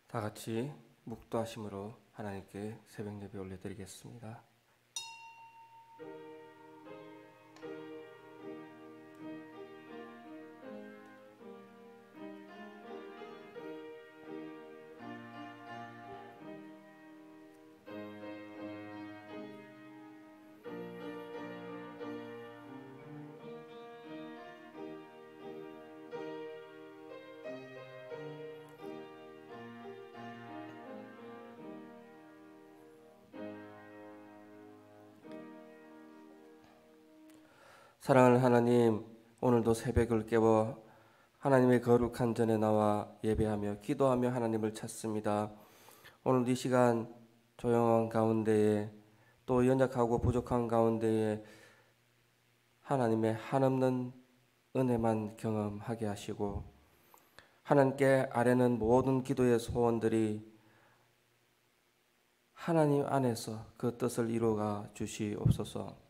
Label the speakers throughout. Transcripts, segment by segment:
Speaker 1: 다 같이 묵도하심으로 하나님께 새벽 예배 올려드리겠습니다. 사랑하는 하나님, 오늘도 새벽을 깨워 하나님의 거룩한 전에 나와 예배하며 기도하며 하나님을 찾습니다. 오늘 이 시간 조용한 가운데에 또 연약하고 부족한 가운데에 하나님의 한없는 은혜만 경험하게 하시고 하나님께 아뢰는 모든 기도의 소원들이 하나님 안에서 그 뜻을 이루어가 주시옵소서.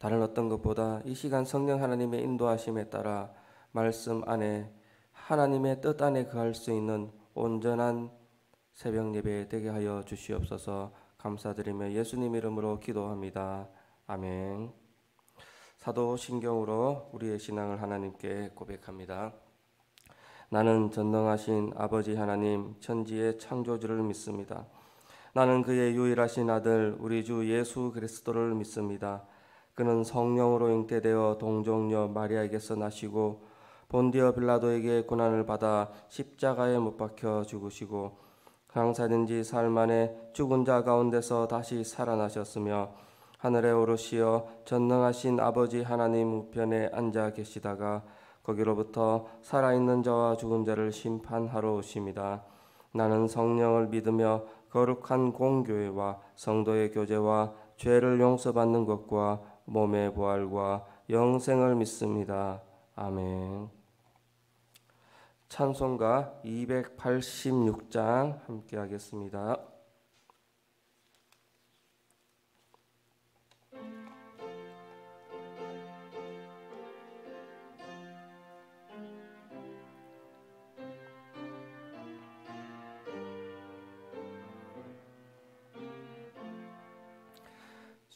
Speaker 1: 다른 어떤 것보다 이 시간 성령 하나님의 인도하심에 따라 말씀 안에 하나님의 뜻 안에 거할 수 있는 온전한 새벽 예배 되게 하여 주시옵소서. 감사드리며 예수님 이름으로 기도합니다. 아멘. 사도신경으로 우리의 신앙을 하나님께 고백합니다. 나는 전능하신 아버지 하나님 천지의 창조주를 믿습니다. 나는 그의 유일하신 아들 우리 주 예수 그리스도를 믿습니다. 그는 성령으로 잉태되어 동정녀 마리아에게서 나시고 본디어 빌라도에게 고난을 받아 십자가에 못 박혀 죽으시고 장사된 지 사흘 만에 죽은 자 가운데서 다시 살아나셨으며 하늘에 오르시어 전능하신 아버지 하나님 우편에 앉아 계시다가 거기로부터 살아있는 자와 죽은 자를 심판하러 오십니다. 나는 성령을 믿으며 거룩한 공교회와 성도의 교제와 죄를 용서받는 것과 몸의 부활과 영생을 믿습니다. 아멘. 찬송가 286장 함께 하겠습니다.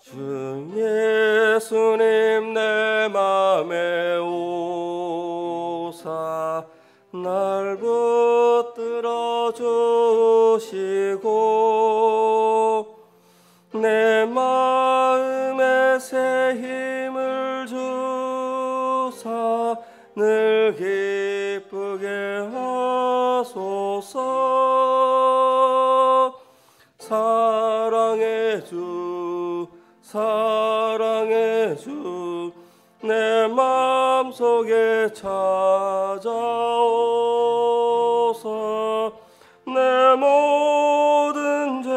Speaker 1: 주 예수님 내 맘에 오사 날 붙들어 주시고 내 마음에 새 힘을 주사 늘 기쁘게 하소서. 사랑의 주 사랑의 주 내 마음속에 찾아오사 내 모든 죄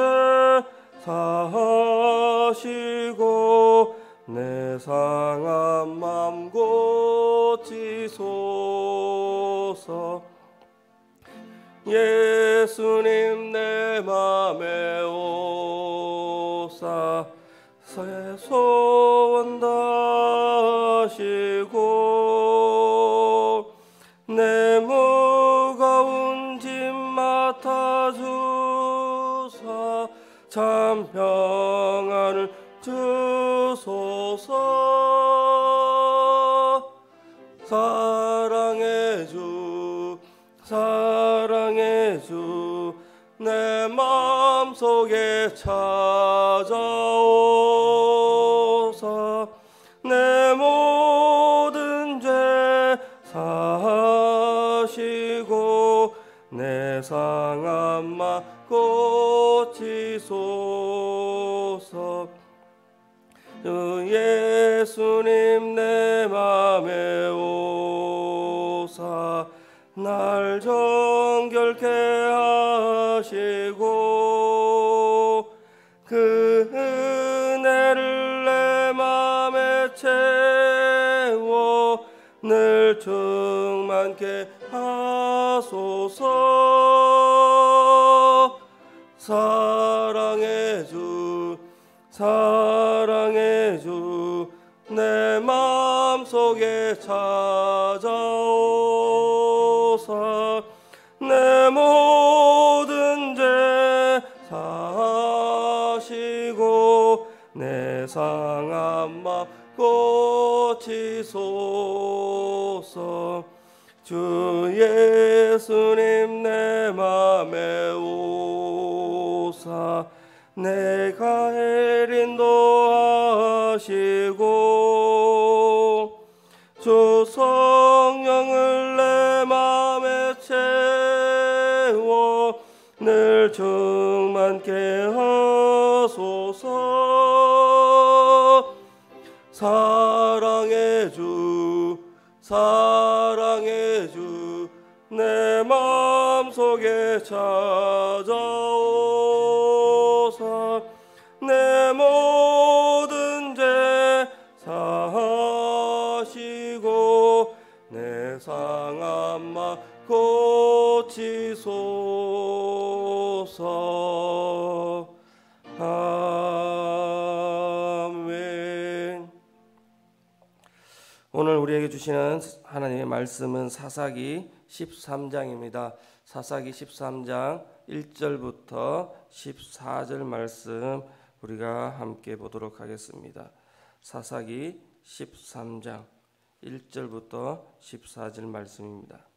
Speaker 1: 사하시고 내 상한 맘 고치소서. 예수님 내 맘에 오사 새 소원 다하시고 내 무거운 짐 맡아주사 참 평안을 주소서. 사랑의 주 사랑의 주 내 마음속에 찾아오사 내 모든 죄 사하시고 내 상한 맘 고치소서. 주 예수님 내 맘에 오사 날 정결케 하시고 그 은혜를 내 맘에 채워 늘 충만케 하소서. 사랑의 주 사랑의 주 내 마음속에 찾아오사 내 몸 상한 맘 고치소서. 주 예수님 내 맘에 오사 내가 인도하시고 주 성령을 내 맘에 채워 늘 충만케 하소서. 사랑의 주 사랑의 주 내 마음속에 찾아오사 내 모든 죄 사하시고 내 상한 맘 고치소서. 아멘. 오늘 우리에게 주시는 하나님의 말씀은 사사기 13장입니다. 사사기 13장 1절부터 14절 말씀 우리가 함께 보도록 하겠습니다. 사사기 13장 1절부터 14절 말씀입니다.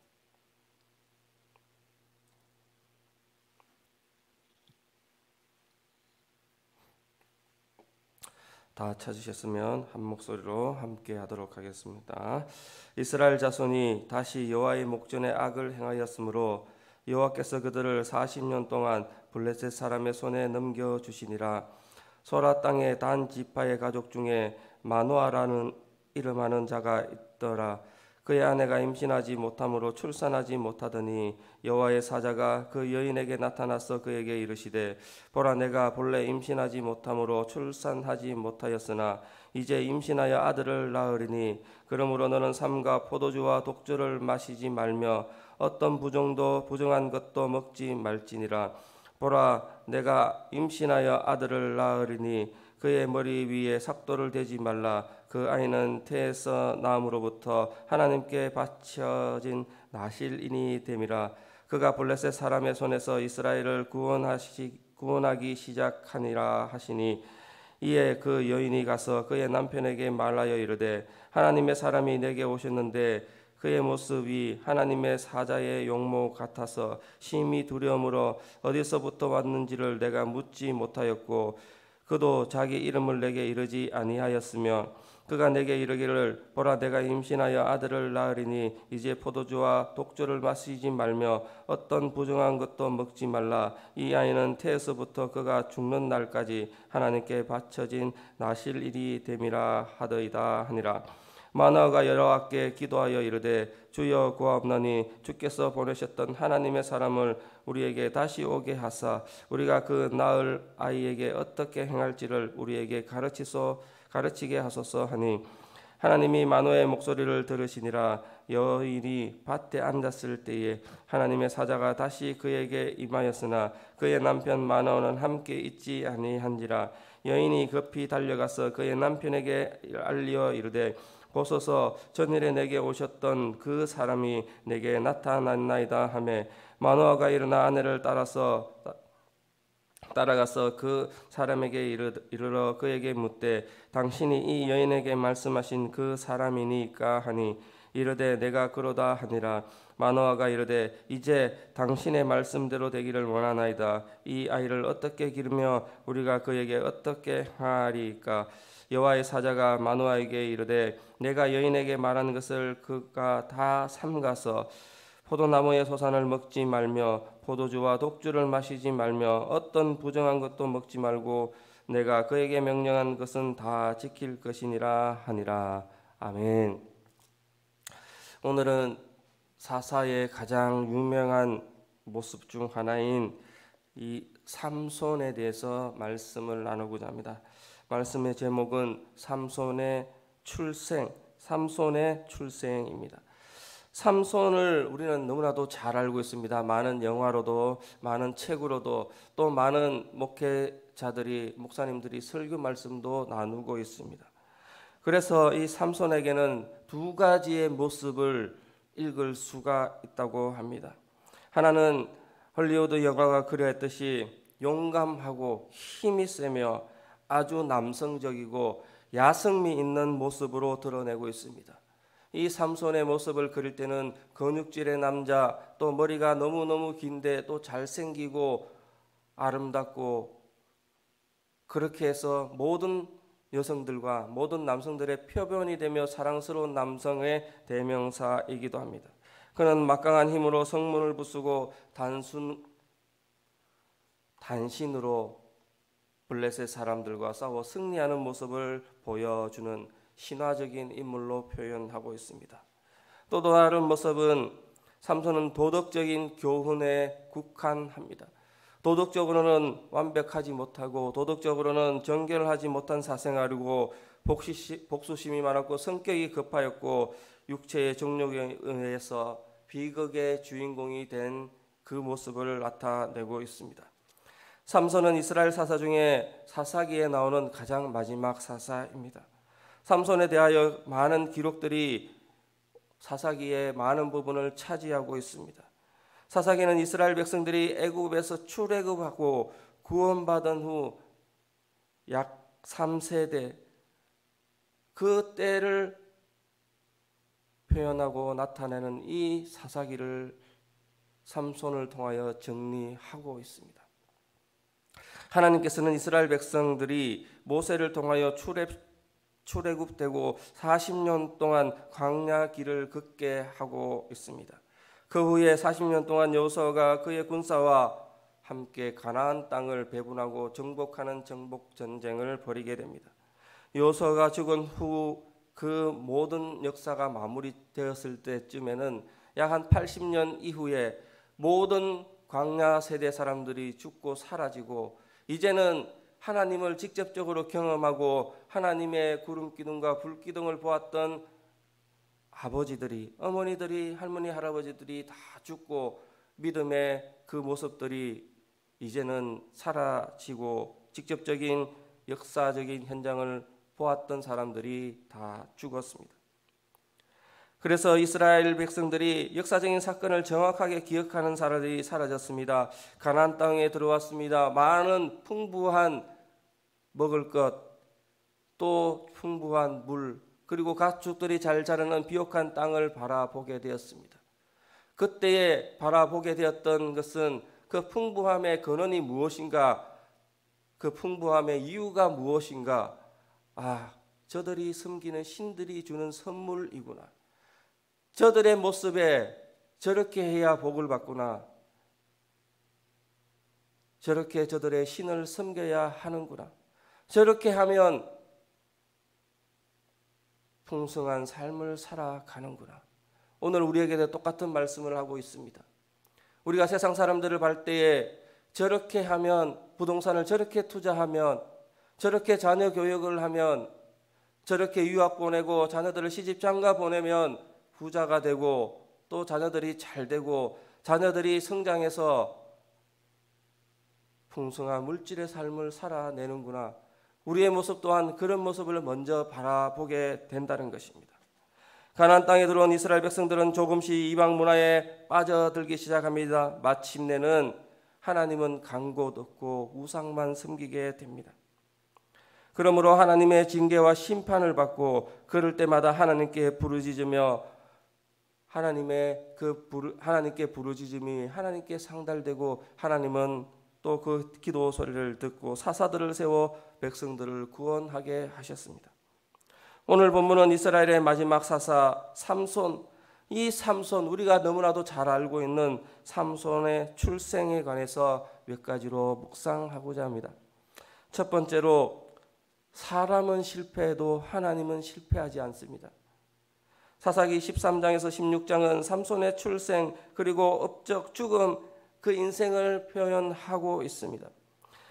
Speaker 1: 다 찾으셨으면 한 목소리로 함께 하도록 하겠습니다. 이스라엘 자손이 다시 여호와의 목전에 악을 행하였으므로 여호와께서 그들을 40년 동안 블레셋 사람의 손에 넘겨주시니라. 소라 땅의 단 지파의 가족 중에 마노아라는 이름하는 자가 있더라. 그의 아내가 임신하지 못함으로 출산하지 못하더니 여호와의 사자가 그 여인에게 나타나서 그에게 이르시되 보라 내가 본래 임신하지 못함으로 출산하지 못하였으나 이제 임신하여 아들을 낳으리니 그러므로 너는 삼가 포도주와 독주를 마시지 말며 어떤 부정도 부정한 것도 먹지 말지니라. 보라 내가 임신하여 아들을 낳으리니 그의 머리 위에 삭도를 대지 말라. 그 아이는 태에서 나음으로부터 하나님께 바쳐진 나실인이 됨이라. 그가 블레셋 사람의 손에서 이스라엘을 구원하기 시작하니라 하시니 이에 그 여인이 가서 그의 남편에게 말하여 이르되 하나님의 사람이 내게 오셨는데 그의 모습이 하나님의 사자의 용모 같아서 심히 두려움으로 어디서부터 왔는지를 내가 묻지 못하였고 그도 자기 이름을 내게 이르지 아니하였으며 그가 내게 이르기를 보라 내가 임신하여 아들을 낳으리니 이제 포도주와 독주를 마시지 말며 어떤 부정한 것도 먹지 말라. 이 아이는 태에서부터 그가 죽는 날까지 하나님께 바쳐진 나실일이 됨이라 하더이다 하니라. 마노아가 여호와께 기도하여 이르되 주여 구하옵나니 주께서 보내셨던 하나님의 사람을 우리에게 다시 오게 하사 우리가 그 낳을 아이에게 어떻게 행할지를 우리에게 가르치게 하소서 하니 하나님이 마노아의 목소리를 들으시니라. 여인이 밭에 앉았을 때에 하나님의 사자가 다시 그에게 임하였으나 그의 남편 마노아는 함께 있지 아니한지라. 여인이 급히 달려가서 그의 남편에게 알리어 이르되 보소서 전일에 내게 오셨던 그 사람이 내게 나타났나이다 하매 마노아가 일어나 아내를 따라가서 그 사람에게 이르러 그에게 묻되 당신이 이 여인에게 말씀하신 그 사람이니까 하니 이르되 내가 그러다 하니라. 마노아가 이르되 이제 당신의 말씀대로 되기를 원하나이다. 이 아이를 어떻게 기르며 우리가 그에게 어떻게 하리까. 여호와의 사자가 마노아에게 이르되 내가 여인에게 말한 것을 그가 다 삼가서 포도나무의 소산을 먹지 말며 포도주와 독주를 마시지 말며 어떤 부정한 것도 먹지 말고 내가 그에게 명령한 것은 다 지킬 것이니라 하니라. 아멘. 오늘은 사사의 가장 유명한 모습 중 하나인 이 삼손에 대해서 말씀을 나누고자 합니다. 말씀의 제목은 삼손의 출생입니다. 삼손을 우리는 너무나도 잘 알고 있습니다. 많은 영화로도 많은 책으로도 또 많은 목사님들이 설교 말씀도 나누고 있습니다. 그래서 이 삼손에게는 두 가지의 모습을 읽을 수가 있다고 합니다. 하나는 헐리우드 영화가 그려했듯이 용감하고 힘이 세며 아주 남성적이고 야성미 있는 모습으로 드러내고 있습니다. 이 삼손의 모습을 그릴 때는 근육질의 남자, 또 머리가 너무너무 긴데 또 잘생기고 아름답고, 그렇게 해서 모든 여성들과 모든 남성들의 표본이 되며 사랑스러운 남성의 대명사이기도 합니다. 그는 막강한 힘으로 성문을 부수고 단신으로 블레셋 사람들과 싸워 승리하는 모습을 보여주는 신화적인 인물로 표현하고 있습니다. 또 다른 모습은 삼손은 도덕적인 교훈에 국한합니다. 도덕적으로는 완벽하지 못하고 도덕적으로는 정결하지 못한 사생활이고 복수심이 많았고 성격이 급하였고 육체의 정욕에 의해서 비극의 주인공이 된 그 모습을 나타내고 있습니다. 삼손은 이스라엘 사사 중에 사사기에 나오는 가장 마지막 사사입니다. 삼손에 대하여 많은 기록들이 사사기의 많은 부분을 차지하고 있습니다. 사사기는 이스라엘 백성들이 애굽에서 출애굽하고 구원받은 후 약 3세대 그 때를 표현하고 나타내는 이 사사기를 삼손을 통하여 정리하고 있습니다. 하나님께서는 이스라엘 백성들이 모세를 통하여 출애굽되고 40년 동안 광야 길을 걷게 하고 있습니다. 그 후에 40년 동안 여호수아가 그의 군사와 함께 가나안 땅을 배분하고 정복하는 정복 전쟁을 벌이게 됩니다. 여호수아가 죽은 후 그 모든 역사가 마무리되었을 때쯤에는 약 한 80년 이후에 모든 광야 세대 사람들이 죽고 사라지고 이제는 하나님을 직접적으로 경험하고 하나님의 구름 기둥과 불 기둥을 보았던 아버지들이, 어머니들이, 할머니, 할아버지들이 다 죽고 믿음의 그 모습들이 이제는 사라지고 직접적인 역사적인 현장을 보았던 사람들이 다 죽었습니다. 그래서 이스라엘 백성들이 역사적인 사건을 정확하게 기억하는 사람들이 사라졌습니다. 가나안 땅에 들어왔습니다. 많은 풍부한 먹을 것, 또 풍부한 물, 그리고 가축들이 잘 자라는 비옥한 땅을 바라보게 되었습니다. 그때에 바라보게 되었던 것은 그 풍부함의 근원이 무엇인가, 그 풍부함의 이유가 무엇인가, 저들이 섬기는 신들이 주는 선물이구나. 저들의 모습에 저렇게 해야 복을 받구나. 저렇게 저들의 신을 섬겨야 하는구나. 저렇게 하면 풍성한 삶을 살아가는구나. 오늘 우리에게도 똑같은 말씀을 하고 있습니다. 우리가 세상 사람들을 볼 때에 저렇게 하면, 부동산을 저렇게 투자하면, 저렇게 자녀 교육을 하면, 저렇게 유학 보내고 자녀들을 시집 장가 보내면 부자가 되고 또 자녀들이 잘 되고 자녀들이 성장해서 풍성한 물질의 삶을 살아내는구나. 우리의 모습 또한 그런 모습을 먼저 바라보게 된다는 것입니다. 가나안 땅에 들어온 이스라엘 백성들은 조금씩 이방 문화에 빠져들기 시작합니다. 마침내는 하나님은 간곳 없고 우상만 섬기게 됩니다. 그러므로 하나님의 징계와 심판을 받고 그럴 때마다 하나님께 부르짖으며 하나님께 부르짖음이 하나님께 상달되고 하나님은 또 그 기도 소리를 듣고 사사들을 세워 백성들을 구원하게 하셨습니다. 오늘 본문은 이스라엘의 마지막 사사 삼손, 이 삼손, 우리가 너무나도 잘 알고 있는 삼손의 출생에 관해서 몇 가지로 묵상하고자 합니다. 첫 번째로, 사람은 실패해도 하나님은 실패하지 않습니다. 사사기 13장에서 16장은 삼손의 출생 그리고 업적, 죽음, 그 인생을 표현하고 있습니다.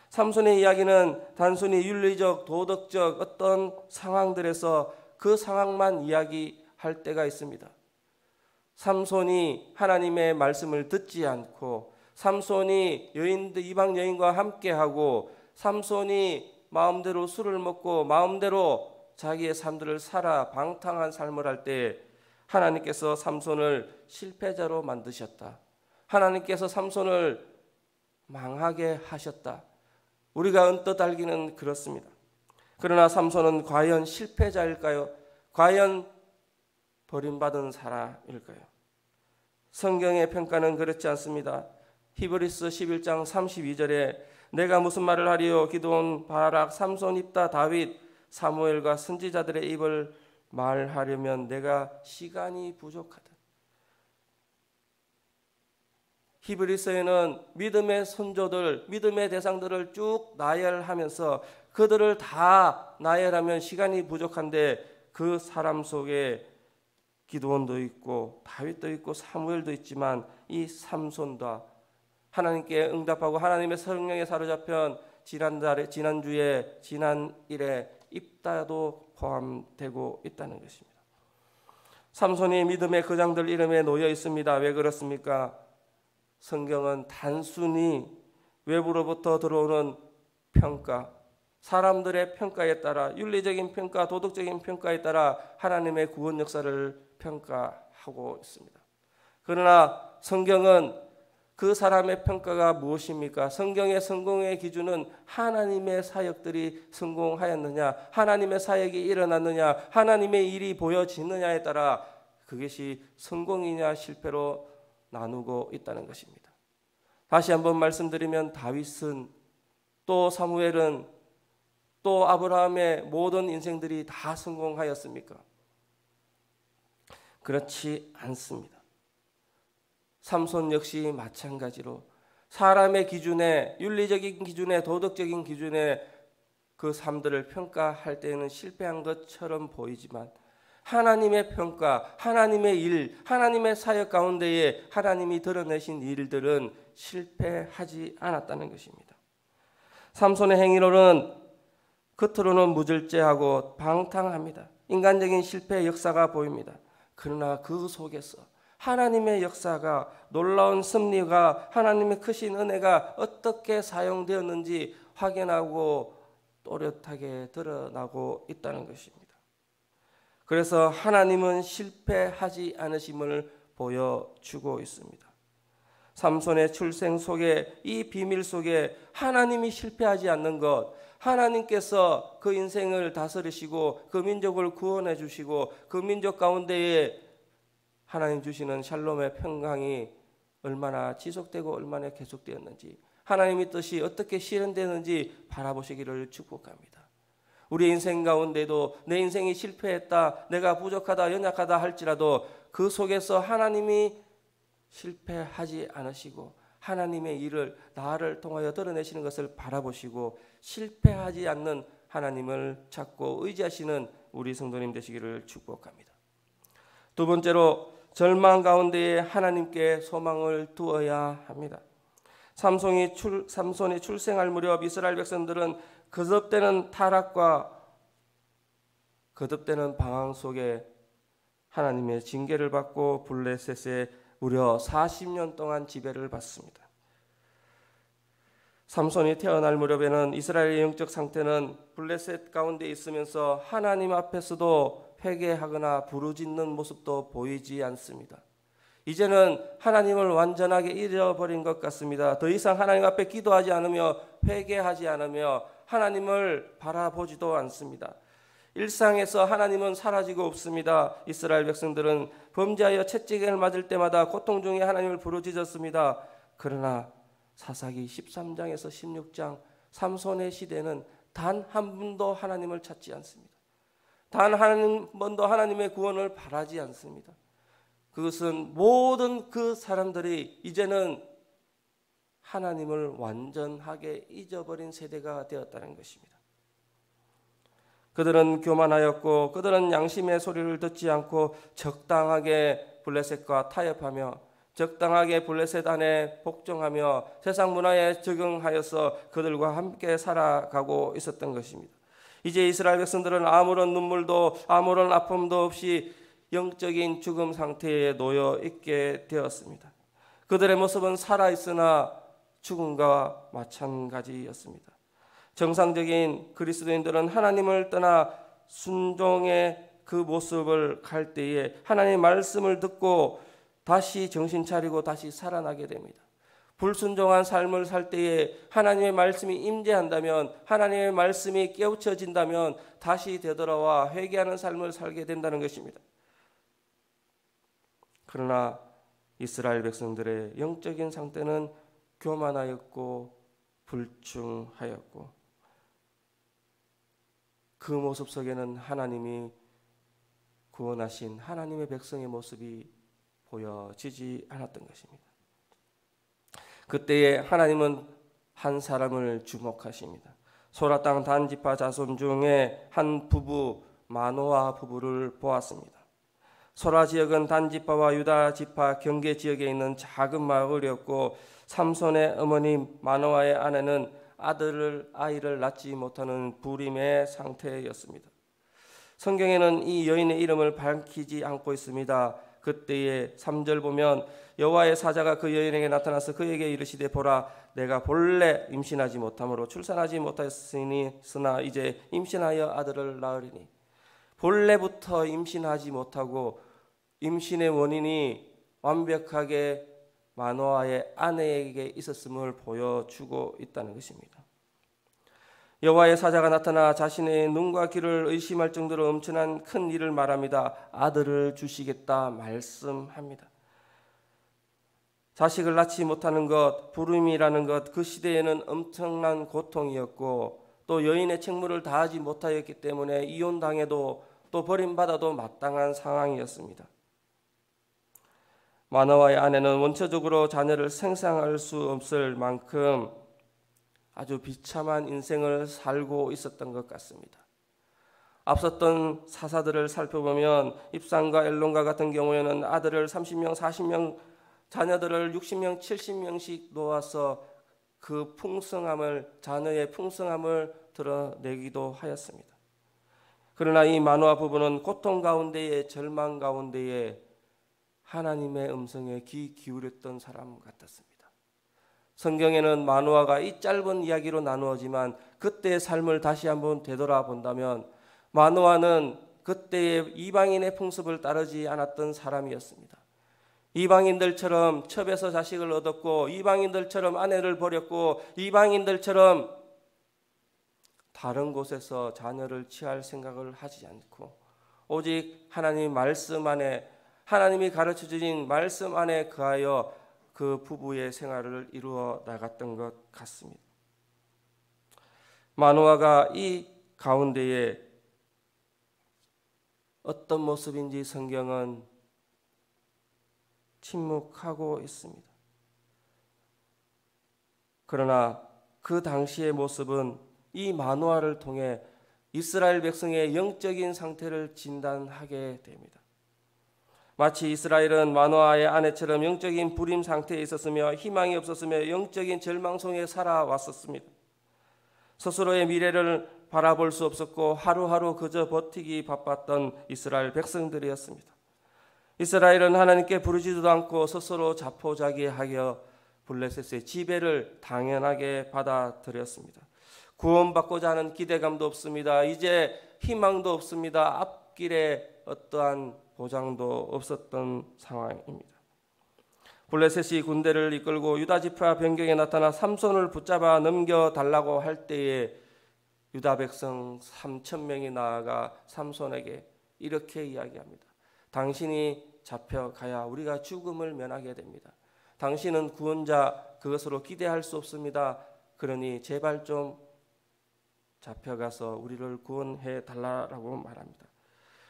Speaker 1: 삼손의 이야기는 단순히 윤리적, 도덕적 어떤 상황들에서 그 상황만 이야기할 때가 있습니다. 삼손이 하나님의 말씀을 듣지 않고, 삼손이 이방 여인과 함께하고, 삼손이 마음대로 술을 먹고 마음대로 자기의 삶들을 살아 방탕한 삶을 할 때 하나님께서 삼손을 실패자로 만드셨다. 하나님께서 삼손을 망하게 하셨다. 우리가 언뜻 알기는 그렇습니다. 그러나 삼손은 과연 실패자일까요? 과연 버림받은 사람일까요? 성경의 평가는 그렇지 않습니다. 히브리서 11장 32절에 내가 무슨 말을 하리요? 기드온, 바락, 삼손, 입다, 다윗, 사무엘과 선지자들의 입을 말하려면 내가 시간이 부족하다. 히브리서에는 믿음의 선조들, 믿음의 대상들을 쭉 나열하면서 그들을 다 나열하면 시간이 부족한데 그 사람 속에 기드온도 있고 다윗도 있고 사무엘도 있지만 이 삼손과 하나님께 응답하고 하나님의 성령에 사로잡힌 지난주에 지난일에 입다도 포함되고 있다는 것입니다. 삼손이 믿음의 거장들 이름에 놓여 있습니다. 왜 그렇습니까? 성경은 단순히 외부로부터 들어오는 평가, 사람들의 평가에 따라 윤리적인 평가, 도덕적인 평가에 따라 하나님의 구원 역사를 평가하고 있습니다. 그러나 성경은 그 사람의 평가가 무엇입니까? 성경의 성공의 기준은 하나님의 사역들이 성공하였느냐, 하나님의 사역이 일어났느냐, 하나님의 일이 보여지느냐에 따라 그것이 성공이냐 실패로 나누고 있다는 것입니다. 다시 한번 말씀드리면 다윗은 또 사무엘은 또 아브라함의 모든 인생들이 다 성공하였습니까? 그렇지 않습니다. 삼손 역시 마찬가지로 사람의 기준에, 윤리적인 기준에, 도덕적인 기준에 그 삶들을 평가할 때는 실패한 것처럼 보이지만 하나님의 평가, 하나님의 일, 하나님의 사역 가운데에 하나님이 드러내신 일들은 실패하지 않았다는 것입니다. 삼손의 행위로는 겉으로는 무절제하고 방탕합니다. 인간적인 실패의 역사가 보입니다. 그러나 그 속에서 하나님의 역사가, 놀라운 섭리가, 하나님의 크신 은혜가 어떻게 사용되었는지 확인하고 또렷하게 드러나고 있다는 것입니다. 그래서 하나님은 실패하지 않으심을 보여주고 있습니다. 삼손의 출생 속에, 이 비밀 속에 하나님이 실패하지 않는 것, 하나님께서 그 인생을 다스리시고 그 민족을 구원해 주시고 그 민족 가운데에 하나님 주시는 샬롬의 평강이 얼마나 지속되고 얼마나 계속되었는지, 하나님의 뜻이 어떻게 실현되는지 바라보시기를 축복합니다. 우리 인생 가운데도 내 인생이 실패했다, 내가 부족하다, 연약하다 할지라도 그 속에서 하나님이 실패하지 않으시고 하나님의 일을 나를 통하여 드러내시는 것을 바라보시고 실패하지 않는 하나님을 찾고 의지하시는 우리 성도님 되시기를 축복합니다. 두 번째로 절망 가운데에 하나님께 소망을 두어야 합니다. 삼손이 출생할 무렵 이스라엘 백성들은 거듭되는 타락과 거듭되는 방황 속에 하나님의 징계를 받고 블레셋에 무려 40년 동안 지배를 받습니다. 삼손이 태어날 무렵에는 이스라엘의 영적 상태는 블레셋 가운데 있으면서 하나님 앞에서도 회개하거나 부르짖는 모습도 보이지 않습니다. 이제는 하나님을 완전하게 잃어버린 것 같습니다. 더 이상 하나님 앞에 기도하지 않으며 회개하지 않으며 하나님을 바라보지도 않습니다. 일상에서 하나님은 사라지고 없습니다. 이스라엘 백성들은 범죄하여 채찍을 맞을 때마다 고통 중에 하나님을 부르짖었습니다. 그러나 사사기 13장에서 16장 삼손의 시대는 단 한 번도 하나님을 찾지 않습니다. 단 한 번도 하나님의 구원을 바라지 않습니다. 그것은 모든 그 사람들이 이제는 하나님을 완전하게 잊어버린 세대가 되었다는 것입니다. 그들은 교만하였고 그들은 양심의 소리를 듣지 않고 적당하게 블레셋과 타협하며 적당하게 블레셋 안에 복종하며 세상 문화에 적응하여서 그들과 함께 살아가고 있었던 것입니다. 이제 이스라엘 백성들은 아무런 눈물도 아무런 아픔도 없이 영적인 죽음 상태에 놓여 있게 되었습니다. 그들의 모습은 살아있으나 죽음과 마찬가지였습니다. 정상적인 그리스도인들은 하나님을 떠나 순종의 그 모습을 갈 때에 하나님의 말씀을 듣고 다시 정신 차리고 다시 살아나게 됩니다. 불순종한 삶을 살 때에 하나님의 말씀이 임재한다면, 하나님의 말씀이 깨우쳐진다면 다시 되돌아와 회개하는 삶을 살게 된다는 것입니다. 그러나 이스라엘 백성들의 영적인 상태는 교만하였고 불충하였고, 그 모습 속에는 하나님이 구원하신 하나님의 백성의 모습이 보여지지 않았던 것입니다. 그때에 하나님은 한 사람을 주목하십니다. 소라 땅 단 지파 자손 중에 한 부부, 마노아 부부를 보았습니다. 소라 지역은 단 지파와 유다 지파 경계 지역에 있는 작은 마을이었고, 삼손의 어머니 마노아의 아내는 아이를 낳지 못하는 불임의 상태였습니다. 성경에는 이 여인의 이름을 밝히지 않고 있습니다. 그때의 3절 보면 여호와의 사자가 그 여인에게 나타나서 그에게 이르시되, 보라, 내가 본래 임신하지 못함으로 출산하지 못하였으니 쓰나 이제 임신하여 아들을 낳으리니. 본래부터 임신하지 못하고 임신의 원인이 완벽하게 마노아의 아내에게 있었음을 보여주고 있다는 것입니다. 여호와의 사자가 나타나 자신의 눈과 귀를 의심할 정도로 엄청난 큰 일을 말합니다. 아들을 주시겠다 말씀합니다. 자식을 낳지 못하는 것, 불임이라는 것, 그 시대에는 엄청난 고통이었고, 또 여인의 책무를 다하지 못하였기 때문에 이혼당해도 또 버림받아도 마땅한 상황이었습니다. 마노아의 아내는 원초적으로 자녀를 생산할 수 없을 만큼 아주 비참한 인생을 살고 있었던 것 같습니다. 앞섰던 사사들을 살펴보면 입산과 엘론과 같은 경우에는 아들을 30명, 40명, 자녀들을 60명, 70명씩 놓아서 그 풍성함을, 자녀의 풍성함을 드러내기도 하였습니다. 그러나 이 마노아 부부는 고통 가운데에, 절망 가운데에 하나님의 음성에 귀 기울였던 사람 같았습니다. 성경에는 마노아가 이 짧은 이야기로 나누어지만 그때의 삶을 다시 한번 되돌아본다면 마노아는 그때의 이방인의 풍습을 따르지 않았던 사람이었습니다. 이방인들처럼 첩에서 자식을 얻었고, 이방인들처럼 아내를 버렸고, 이방인들처럼 다른 곳에서 자녀를 취할 생각을 하지 않고 오직 하나님 말씀 안에, 하나님이 가르쳐 주신 말씀 안에 거하여 그 부부의 생활을 이루어 나갔던 것 같습니다. 마노아가 이 가운데에 어떤 모습인지 성경은 침묵하고 있습니다. 그러나 그 당시의 모습은 이 마노아를 통해 이스라엘 백성의 영적인 상태를 진단하게 됩니다. 마치 이스라엘은 마노아의 아내처럼 영적인 불임 상태에 있었으며 희망이 없었으며 영적인 절망 속에 살아왔었습니다. 스스로의 미래를 바라볼 수 없었고 하루하루 그저 버티기 바빴던 이스라엘 백성들이었습니다. 이스라엘은 하나님께 부르지도 않고 스스로 자포자기하여 블레셋의 지배를 당연하게 받아들였습니다. 구원받고자 하는 기대감도 없습니다. 이제 희망도 없습니다. 앞길에 어떠한 보장도 없었던 상황입니다. 블레셋이 군대를 이끌고 유다 지파 변경에 나타나 삼손을 붙잡아 넘겨달라고 할 때에 유다 백성 3,000명이 나아가 삼손에게 이렇게 이야기합니다. 당신이 잡혀가야 우리가 죽음을 면하게 됩니다. 당신은 구원자, 그것으로 기대할 수 없습니다. 그러니 제발 좀 잡혀가서 우리를 구원해 달라고 말합니다.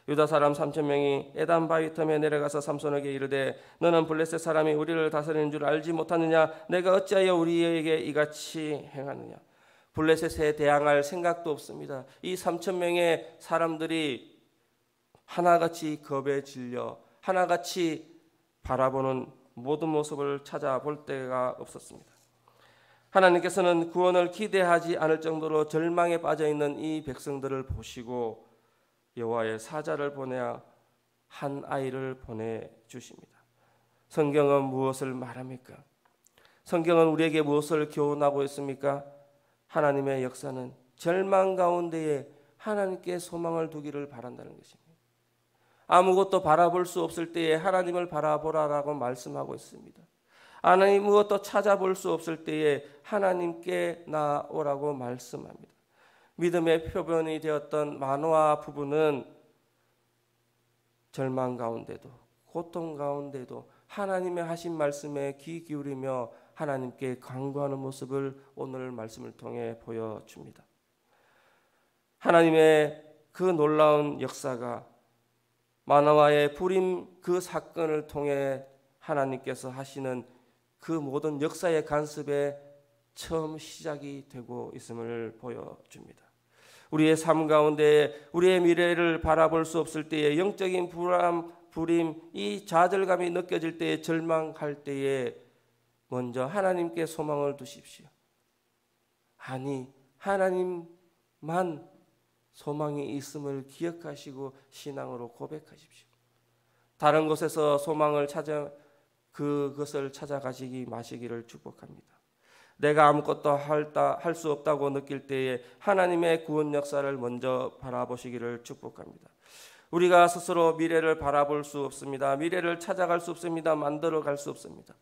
Speaker 1: 유다 사람 3,000명이 에단 바위 틈에 내려가서 삼손에게 이르되, 너는 블레셋 사람이 우리를 다스리는 줄 알지 못하느냐? 내가 어찌하여 우리에게 이같이 행하느냐? 블레셋에 대항할 생각도 없습니다. 이 3,000명의 사람들이 하나같이 겁에 질려 하나같이 바라보는 모든 모습을 찾아볼 데가 없었습니다. 하나님께서는 구원을 기대하지 않을 정도로 절망에 빠져있는 이 백성들을 보시고 여호와의 사자를 보내어 한 아이를 보내주십니다. 성경은 무엇을 말합니까? 성경은 우리에게 무엇을 교훈하고 있습니까? 하나님의 역사는 절망 가운데에 하나님께 소망을 두기를 바란다는 것입니다. 아무것도 바라볼 수 없을 때에 하나님을 바라보라라고 말씀하고 있습니다. 하나님 무엇도 찾아볼 수 없을 때에 하나님께 나오라고 말씀합니다. 믿음의 표본이 되었던 마노아 부부는 절망 가운데도 고통 가운데도 하나님의 하신 말씀에 귀 기울이며 하나님께 간구하는 모습을 오늘 말씀을 통해 보여줍니다. 하나님의 그 놀라운 역사가 마노아의 불임 그 사건을 통해 하나님께서 하시는 그 모든 역사의 간섭에 처음 시작이 되고 있음을 보여줍니다. 우리의 삶 가운데 우리의 미래를 바라볼 수 없을 때에 영적인 불안, 불임, 이 좌절감이 느껴질 때에 절망할 때에 먼저 하나님께 소망을 두십시오. 아니, 하나님만 소망이 있음을 기억하시고 신앙으로 고백하십시오. 다른 곳에서 소망을 찾아 그것을 찾아가시기 마시기를 축복합니다. 내가 아무것도 할 수 없다고 느낄 때에 하나님의 구원 역사를 먼저 바라보시기를 축복합니다. 우리가 스스로 미래를 바라볼 수 없습니다. 미래를 찾아갈 수 없습니다. 만들어갈 수 없습니다.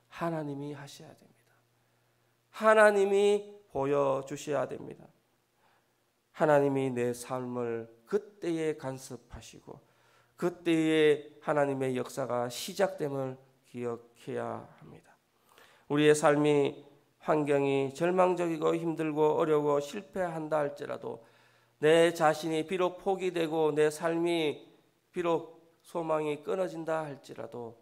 Speaker 1: 하나님이 하셔야 됩니다. 하나님이 보여주셔야 됩니다. 하나님이 내 삶을 그때에 간섭하시고 그때에 하나님의 역사가 시작됨을 기억해야 합니다. 우리의 삶이 환경이 절망적이고 힘들고 어려워 실패한다 할지라도 내 자신이 비록 포기되고 내 삶이 비록 소망이 끊어진다 할지라도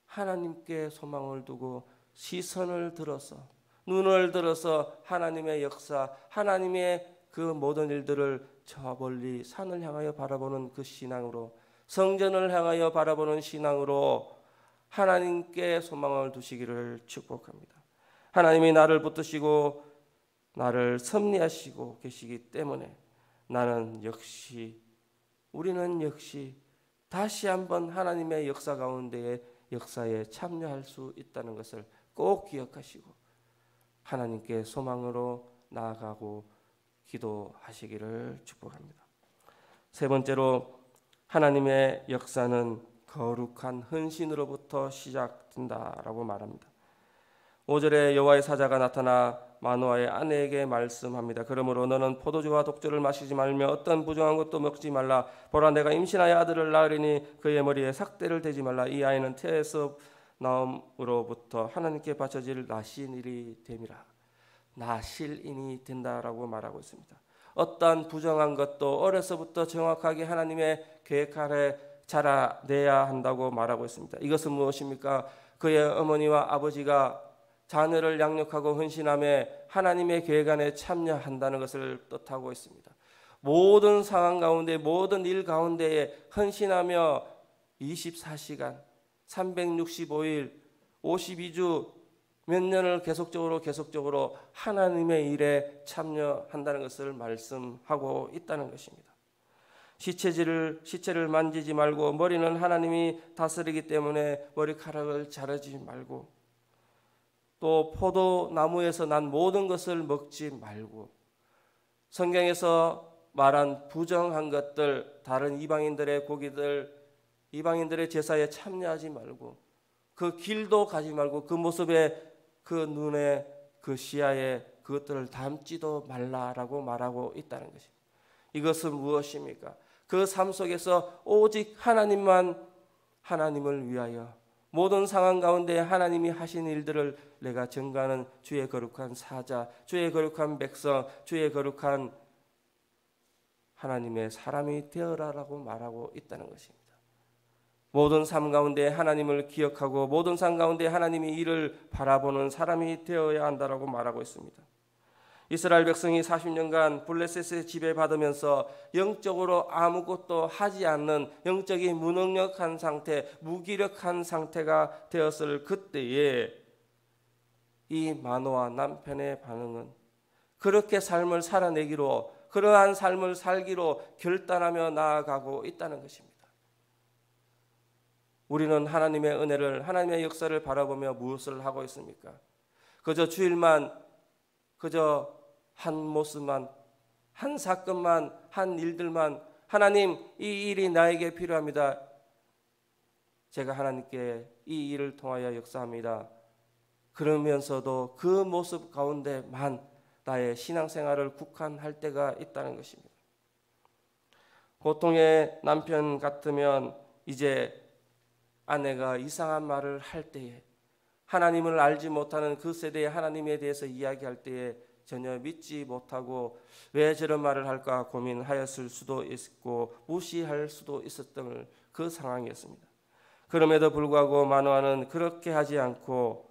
Speaker 1: 하나님께 소망을 두고 시선을 들어서 눈을 들어서 하나님의 역사, 하나님의 그 모든 일들을 저 멀리 산을 향하여 바라보는 그 신앙으로, 성전을 향하여 바라보는 신앙으로 하나님께 소망을 두시기를 축복합니다. 하나님이 나를 붙드시고 나를 섭리하시고 계시기 때문에 우리는 역시 다시 한번 하나님의 역사 가운데에 역사에 참여할 수 있다는 것을 꼭 기억하시고 하나님께 소망으로 나아가고 기도하시기를 축복합니다. 세 번째로 하나님의 역사는 거룩한 헌신으로부터 시작된다라고 말합니다. 5절에 여호와의 사자가 나타나 마노아의 아내에게 말씀합니다. 그러므로 너는 포도주와 독주를 마시지 말며 어떤 부정한 것도 먹지 말라. 보라, 내가 임신하여 아들을 낳으리니 그의 머리에 삭대를 대지 말라. 이 아이는 태에서 나옴으로부터 하나님께 바쳐질 나실인이 됨이라. 나실인이 된다라고 말하고 있습니다. 어떠한 부정한 것도 어려서부터 정확하게 하나님의 계획 아래 자라내야 한다고 말하고 있습니다. 이것은 무엇입니까? 그의 어머니와 아버지가 자녀를 양육하고 헌신함에 하나님의 계획 안에 참여한다는 것을 뜻하고 있습니다. 모든 상황 가운데 모든 일 가운데에 헌신하며 24시간 365일 52주 몇 년을 계속적으로 하나님의 일에 참여한다는 것을 말씀하고 있다는 것입니다. 시체를 만지지 말고 머리는 하나님이 다스리기 때문에 머리카락을 자르지 말고 또 포도나무에서 난 모든 것을 먹지 말고 성경에서 말한 부정한 것들, 다른 이방인들의 고기들, 이방인들의 제사에 참여하지 말고 그 길도 가지 말고 그 모습에 그 눈에 그 시야에 그것들을 담지도 말라라고 말하고 있다는 것입니다. 이것은 무엇입니까? 그 삶 속에서 오직 하나님을 위하여 모든 상황 가운데 하나님이 하신 일들을 내가 증거하는 주의 거룩한 사자, 주의 거룩한 백성, 주의 거룩한 하나님의 사람이 되어라라고 말하고 있다는 것입니다. 모든 삶 가운데 하나님을 기억하고 모든 삶 가운데 하나님의 일을 바라보는 사람이 되어야 한다라고 말하고 있습니다. 이스라엘 백성이 40년간 블레셋의 지배받으면서 영적으로 아무것도 하지 않는 영적인 무능력한 상태, 무기력한 상태가 되었을 그때에 이 마노아 남편의 반응은 그렇게 삶을 살아내기로, 그러한 삶을 살기로 결단하며 나아가고 있다는 것입니다. 우리는 하나님의 은혜를, 하나님의 역사를 바라보며 무엇을 하고 있습니까? 그저 주일만, 그저 한 모습만, 한 사건만, 한 일들만, 하나님 이 일이 나에게 필요합니다. 제가 하나님께 이 일을 통하여 역사합니다. 그러면서도 그 모습 가운데만 나의 신앙생활을 국한할 때가 있다는 것입니다. 보통의 남편 같으면 이제 아내가 이상한 말을 할 때에, 하나님을 알지 못하는 그 세대의 하나님에 대해서 이야기할 때에 전혀 믿지 못하고 왜 저런 말을 할까 고민하였을 수도 있고 무시할 수도 있었던 그 상황이었습니다. 그럼에도 불구하고 마노아는 그렇게 하지 않고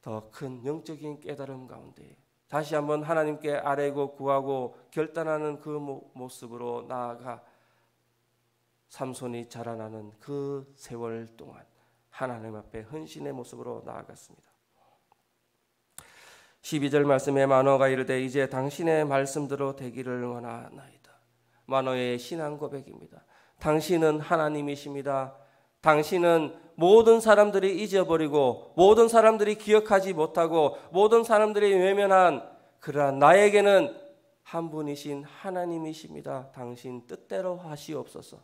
Speaker 1: 더 큰 영적인 깨달음 가운데 다시 한번 하나님께 아뢰고 구하고 결단하는 그 모습으로 나아가 삼손이 자라나는 그 세월 동안 하나님 앞에 헌신의 모습으로 나아갔습니다. 12절 말씀에 마노아가 이르되 이제 당신의 말씀대로 되기를 원하나이다. 마노아의 신앙 고백입니다. 당신은 하나님이십니다. 당신은 모든 사람들이 잊어버리고 모든 사람들이 기억하지 못하고 모든 사람들이 외면한 그러한 나에게는 한 분이신 하나님이십니다. 당신 뜻대로 하시옵소서.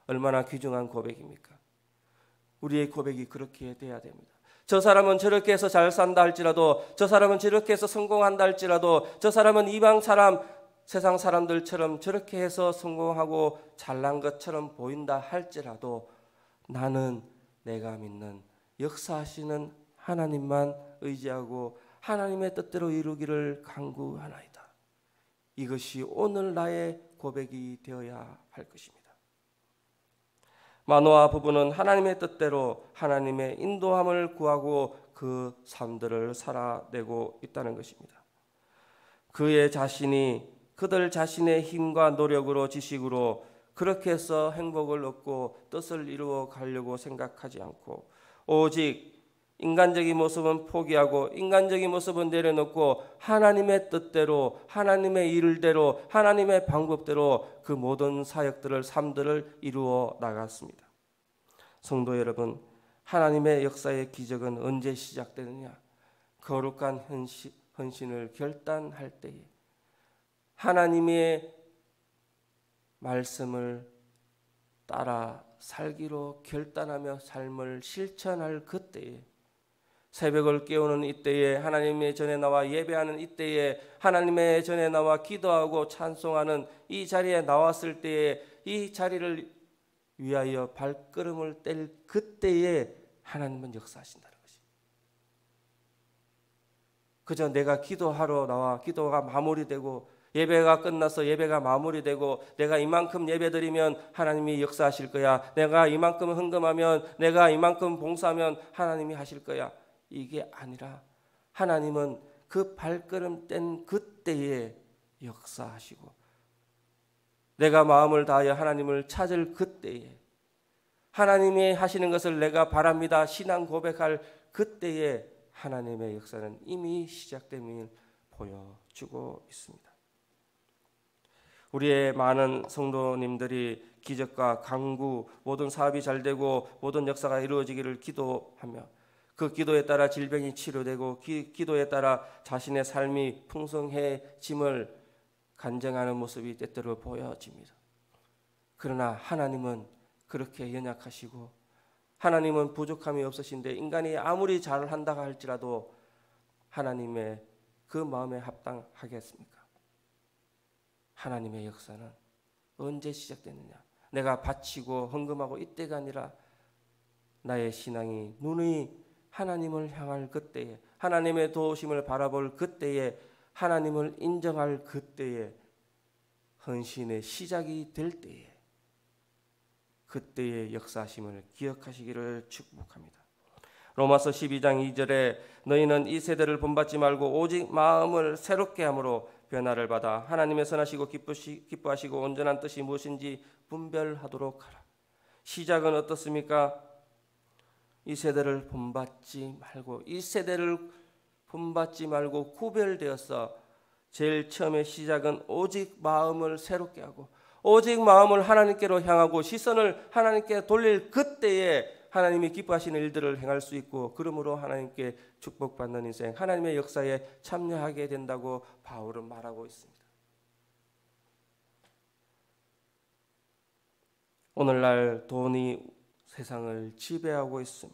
Speaker 1: 얼마나 귀중한 고백입니까? 우리의 고백이 그렇게 돼야 됩니다. 저 사람은 저렇게 해서 잘 산다 할지라도, 저 사람은 저렇게 해서 성공한다 할지라도, 저 사람은 이방 사람, 세상 사람들처럼 저렇게 해서 성공하고 잘난 것처럼 보인다 할지라도 나는 내가 믿는 역사하시는 하나님만 의지하고 하나님의 뜻대로 이루기를 간구하나이다. 이것이 오늘 나의 고백이 되어야 할 것입니다. 마노아 부부는 하나님의 뜻대로 하나님의 인도함을 구하고 그 삶들을 살아내고 있다는 것입니다. 그들 자신의 힘과 노력으로 지식으로 그렇게 해서 행복을 얻고 뜻을 이루어 가려고 생각하지 않고 오직 인간적인 모습은 포기하고 인간적인 모습은 내려놓고 하나님의 뜻대로 하나님의 일대로 하나님의 방법대로 그 모든 사역들을 삶들을 이루어 나갔습니다. 성도 여러분, 하나님의 역사의 기적은 언제 시작되느냐? 거룩한 헌신을 결단할 때에, 하나님의 말씀을 따라 살기로 결단하며 삶을 실천할 그때에, 새벽을 깨우는 이때에, 하나님의 전에 나와 예배하는 이때에, 하나님의 전에 나와 기도하고 찬송하는 이 자리에 나왔을 때에, 이 자리를 위하여 발걸음을 뗄 그때에 하나님은 역사하신다는 것입니다. 그저 내가 기도하러 나와 기도가 마무리되고 예배가 끝나서 예배가 마무리되고 내가 이만큼 예배드리면 하나님이 역사하실 거야, 내가 이만큼 헌금하면, 내가 이만큼 봉사하면 하나님이 하실 거야, 이게 아니라 하나님은 그 발걸음 뗀 그때에 역사하시고, 내가 마음을 다하여 하나님을 찾을 그때에, 하나님이 하시는 것을 내가 바랍니다 신앙 고백할 그때에 하나님의 역사는 이미 시작됨을 보여주고 있습니다. 우리의 많은 성도님들이 기적과 강구, 모든 사업이 잘 되고 모든 역사가 이루어지기를 기도하며 그 기도에 따라 질병이 치료되고 기도에 따라 자신의 삶이 풍성해짐을 간증하는 모습이 때때로 보여집니다. 그러나 하나님은 그렇게 연약하시고 하나님은 부족함이 없으신데 인간이 아무리 잘한다고 할지라도 하나님의 그 마음에 합당하겠습니까? 하나님의 역사는 언제 시작됐느냐? 내가 바치고 헌금하고 이때가 아니라 나의 신앙이 눈이 하나님을 향할 그때에, 하나님의 도우심을 바라볼 그때에, 하나님을 인정할 그때에, 헌신의 시작이 될 때에, 그때의 역사하심을 기억하시기를 축복합니다. 로마서 12장 2절에 너희는 이 세대를 본받지 말고 오직 마음을 새롭게 함으로 변화를 받아 하나님의 선하시고 기뻐하시고 온전한 뜻이 무엇인지 분별하도록 하라. 시작은 어떻습니까? 이 세대를 본받지 말고 구별되어서 제일 처음에 시작은 오직 마음을 새롭게 하고 오직 마음을 하나님께로 향하고 시선을 하나님께 돌릴 그때에 하나님이 기뻐하시는 일들을 행할 수 있고, 그러므로 하나님께 축복받는 인생, 하나님의 역사에 참여하게 된다고 바울은 말하고 있습니다. 오늘날 돈이 세상을 지배하고 있으며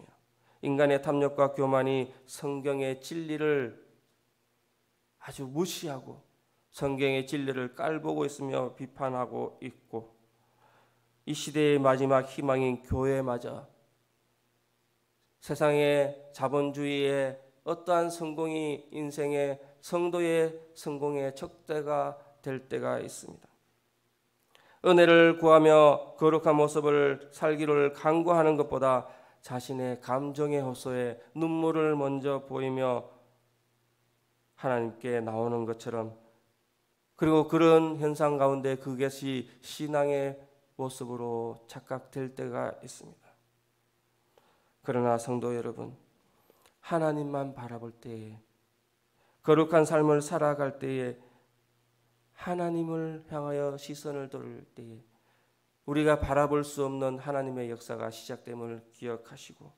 Speaker 1: 인간의 탐욕과 교만이 성경의 진리를 아주 무시하고 성경의 진리를 깔보고 있으며 비판하고 있고, 이 시대의 마지막 희망인 교회마저 세상의 자본주의의 어떠한 성공이 인생의 성도의 성공의 척대가 될 때가 있습니다. 은혜를 구하며 거룩한 모습을 살기를 간구하는 것보다 자신의 감정의 호소에 눈물을 먼저 보이며 하나님께 나오는 것처럼, 그리고 그런 현상 가운데 그것이 신앙의 모습으로 착각될 때가 있습니다. 그러나 성도 여러분, 하나님만 바라볼 때에, 거룩한 삶을 살아갈 때에, 하나님을 향하여 시선을 돌릴 때에 우리가 바라볼 수 없는 하나님의 역사가 시작됨을 기억하시고,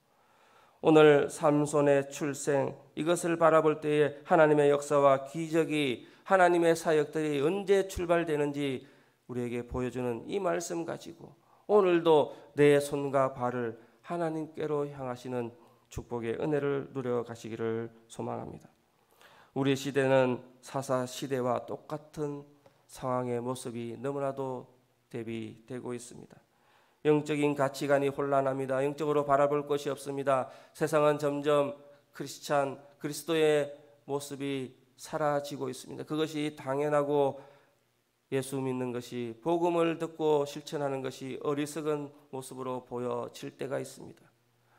Speaker 1: 오늘 삼손의 출생, 이것을 바라볼 때에 하나님의 역사와 기적이, 하나님의 사역들이 언제 출발되는지 우리에게 보여주는 이 말씀 가지고 오늘도 내 손과 발을 하나님께로 향하시는 축복의 은혜를 누려 가시기를 소망합니다. 우리 시대는 사사 시대와 똑같은 상황의 모습이 너무나도 대비되고 있습니다. 영적인 가치관이 혼란합니다. 영적으로 바라볼 것이 없습니다. 세상은 점점 그리스도의 모습이 사라지고 있습니다. 그것이 당연하고 예수 믿는 것이, 복음을 듣고 실천하는 것이 어리석은 모습으로 보여질 때가 있습니다.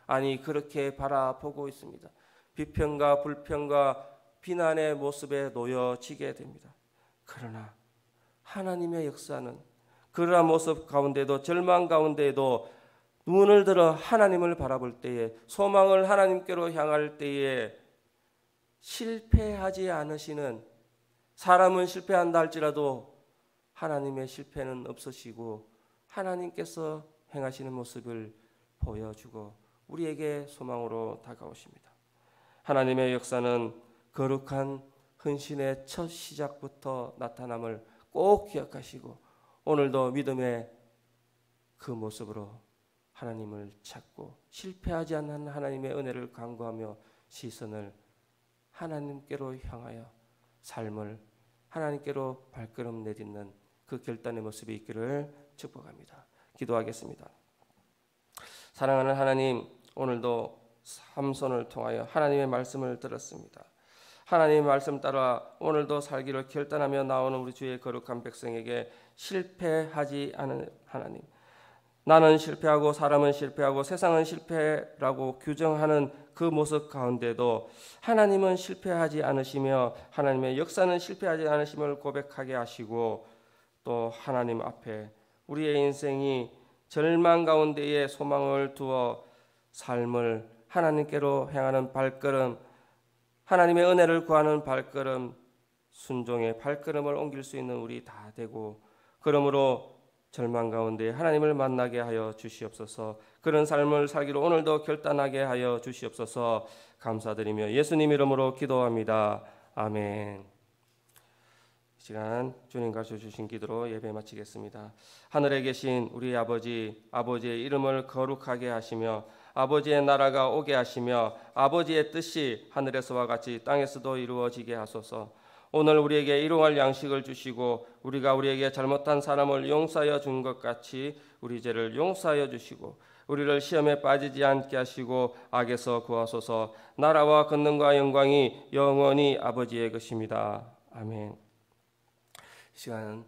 Speaker 1: 아니, 그렇게 바라보고 있습니다. 비평과 불평과 비난의 모습에 놓여지게 됩니다. 그러나 하나님의 역사는 그러한 모습 가운데도, 절망 가운데도 눈을 들어 하나님을 바라볼 때에, 소망을 하나님께로 향할 때에 실패하지 않으시는, 사람은 실패한다 할지라도 하나님의 실패는 없으시고 하나님께서 행하시는 모습을 보여주고 우리에게 소망으로 다가오십니다. 하나님의 역사는 거룩한 헌신의 첫 시작부터 나타남을 꼭 기억하시고, 오늘도 믿음의 그 모습으로 하나님을 찾고 실패하지 않는 하나님의 은혜를 간구하며 시선을 하나님께로 향하여 삶을 하나님께로 발걸음 내딛는 그 결단의 모습이 있기를 축복합니다. 기도하겠습니다. 사랑하는 하나님, 오늘도 삼손을 통하여 하나님의 말씀을 들었습니다. 하나님의 말씀 따라 오늘도 살기를 결단하며 나오는 우리 주의 거룩한 백성에게 실패하지 않은 하나님, 나는 실패하고 사람은 실패하고 세상은 실패라고 규정하는 그 모습 가운데도 하나님은 실패하지 않으시며 하나님의 역사는 실패하지 않으심을 고백하게 하시고, 또 하나님 앞에 우리의 인생이 절망 가운데에 소망을 두어 삶을 하나님께로 향하는 발걸음, 하나님의 은혜를 구하는 발걸음, 순종의 발걸음을 옮길 수 있는 우리 다 되고, 그러므로 절망 가운데 하나님을 만나게 하여 주시옵소서. 그런 삶을 살기로 오늘도 결단하게 하여 주시옵소서. 감사드리며 예수님 이름으로 기도합니다. 아멘. 이 시간 주님 가르쳐 주신 기도로 예배 마치겠습니다. 하늘에 계신 우리 아버지, 아버지의 이름을 거룩하게 하시며 아버지의 나라가 오게 하시며 아버지의 뜻이 하늘에서와 같이 땅에서도 이루어지게 하소서. 오늘 우리에게 일용할 양식을 주시고 우리가 우리에게 잘못한 사람을 용서하여 준 것 같이 우리 죄를 용서하여 주시고 우리를 시험에 빠지지 않게 하시고 악에서 구하소서. 나라와 권능과 영광이 영원히 아버지의 것입니다. 아멘. 이 시간은